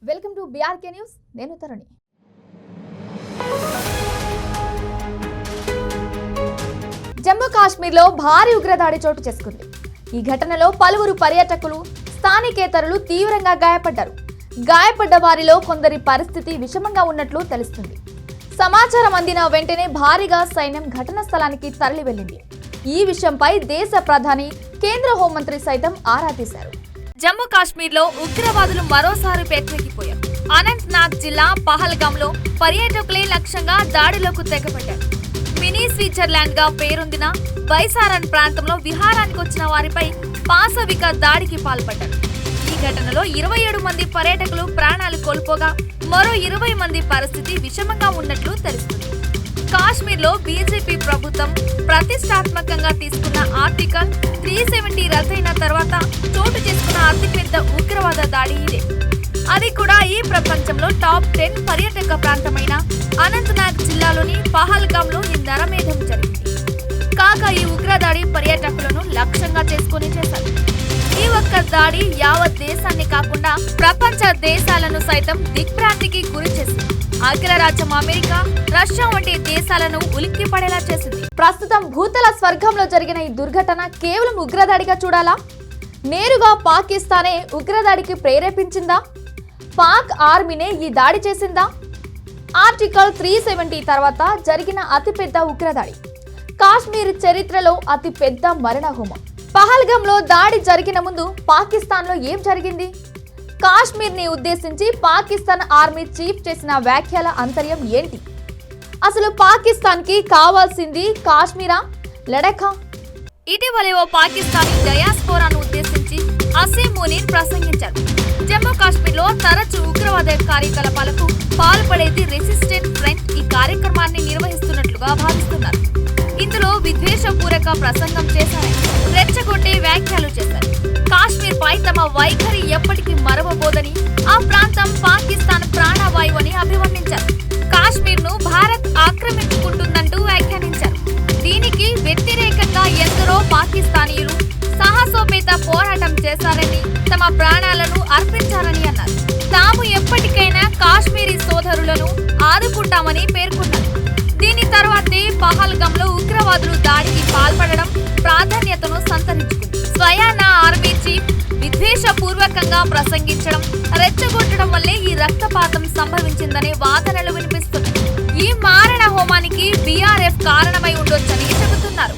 Welcome to BRK news. నేను తరుణి. జమ్మూ కాశ్మీర్లో భారీ ఉగ్రదాడి చోటు చేసుకుంది. ఈ ఘటనలో పలువురు పర్యాటకులు, స్థానికేతరులు తీవ్రంగా గాయపడ్డారు. గాయపడ్డ వారిలో కొందరి పరిస్థితి విషమంగా ఉన్నట్లు తెలుస్తుంది. సమాచారం అందిన వెంటనే భారీగా సైన్యం ఘటనా స్థలానికి తరలి వెళ్లింది. ఈ విషయంపై దేశ ప్రధాని, కేంద్ర హోంమంత్రి సైతం ఆరా తీశారు. జమ్మూ కాశ్మీర్లో ఉగ్రవాదులు మరోసారి పేటెక్కిపోయారు. అనంతనాగ్ జిల్లా పహల్గాంలో పర్యాటకులే లక్ష్యంగా దాడిలోకి తెగబడ్డారు. మినీ స్విట్జర్లాండ్ గా పేరొందిన బైసారన్ ప్రాంతంలో విహారానికి వచ్చిన వారిపై పాశవిక దాడికి పాల్పడ్డారు. ఈ ఘటనలో 27 మంది పర్యాటకులు ప్రాణాలు కోల్పోగా మరో 20 మంది పరిస్థితి విషమంగా ఉన్నట్లు తెలుస్తుంది. కాశ్మీర్లో బీజేపీ ప్రభుత్వం ప్రతిష్టాత్మకంగా తీసుకున్న ఆర్టికల్ 370 రద్దయిన తర్వాత చోటు చేసుకున్న అతిపెద్ద ఉగ్రవాద దాడి ఇదే. అది కూడా ఈ ప్రపంచంలో టాప్ 10 పర్యాటక ప్రాంతమైన అనంతనాగ్ జిల్లాలోని పహల్గాంలో ఈ నరమేధం జరిగింది. కాగా ఈ ఉగ్రదాడి పర్యాటకులను లక్ష్యంగా చేసుకుని చేశారు. ఈ ఒక్క దాడి యావత్ దేశాన్ని కాకుండా ప్రపంచ దేశాలను సైతం దిగ్భ్రాంతికి గురి చేసింది. అగ్రరాజ్యం అమెరికా, రష్యా వంటి దేశాలను ఉలిక్కి పడేలా చేసింది. ప్రస్తుతం భూతల స్వర్గంలో జరిగిన ఈ దుర్ఘటన కేవలం ఉగ్రదాడిగా చూడాలా? నేరుగా పాకిస్తానే ఉగ్రదాడికి ప్రేరేపించిందా? పాక్ ఆర్మీనే ఈ దాడి చేసిందా? ఆర్టికల్ 370 తర్వాత జరిగిన అతిపెద్ద ఉగ్రదాడి, కాశ్మీర్ చరిత్రలో అతిపెద్ద మరణహోమం. పహల్గాంలో దాడి జరిగిన ముందు పాకిస్తాన్లో ఏం జరిగింది? కాశ్మీర్ ని ఉద్దేశించి పాకిస్తాన్ ఆర్మీ చీఫ్ చేసిన వ్యాఖ్యల అంతర్యం ఏంటి? అసలు పాకిస్తాన్ కి కావాల్సింది కాశ్మీరా, లడఖా? ఇటీవలే ఓ పాకిస్తానీ డయాస్పోరాను ఉద్దేశించి అసీం మునీర్ ప్రసంగించారు. జమ్మూ కాశ్మీర్ లో తరచూ ఉగ్రవాద కార్యకలాపాలకు పాల్పడేది రెసిస్టెంట్ ఫ్రంట్ ఈ కార్యక్రమాన్ని నిర్వహిస్తున్నట్లుగా భావిస్తున్నారు. ఇందులో విద్వేషపూరక ప్రసంగం చేశారని రెచ్చగొట్టే వ్యాఖ్యలు చేశారు. కాశ్మీర్ పై తమ వైఖరి ఎప్పటికీ మరవబోదని, ఆ ప్రాంతం పాకిస్తాన్ ప్రాణవాయువు అని అభివర్ణించారు. కాశ్మీర్ ను భారత్ ఆక్రమించుకుంటుందంటూ వ్యాఖ్యానించారు. దీనికి వ్యతిరేకంగా ఎందరో పాకిస్తానీయులు సాహసోపేత పోరాటం చేశారని, తమ ప్రాణాలను అర్పించారని అన్నారు. తాము ఎప్పటికైనా కాశ్మీరీ సోదరులను ఆదుకుంటామని పేర్కొన్నారు. దీని తర్వాతే పహల్గాంలో ఉగ్రవాదులు దాడికి పాల్పడడం ప్రాధాన్యతను సంతరించుకుంది. స్వయానా ఆర్మీ చీఫ్ విద్వేషపూర్వకంగా ప్రసంగించడం, రెచ్చగొట్టడం వల్లే ఈ రక్తపాతం సంభవించిందనే వాదనలు వినిపిస్తున్నాయి. ఈ మారణ హోమానికి BRF కారణమై ఉండొచ్చని చెబుతున్నారు.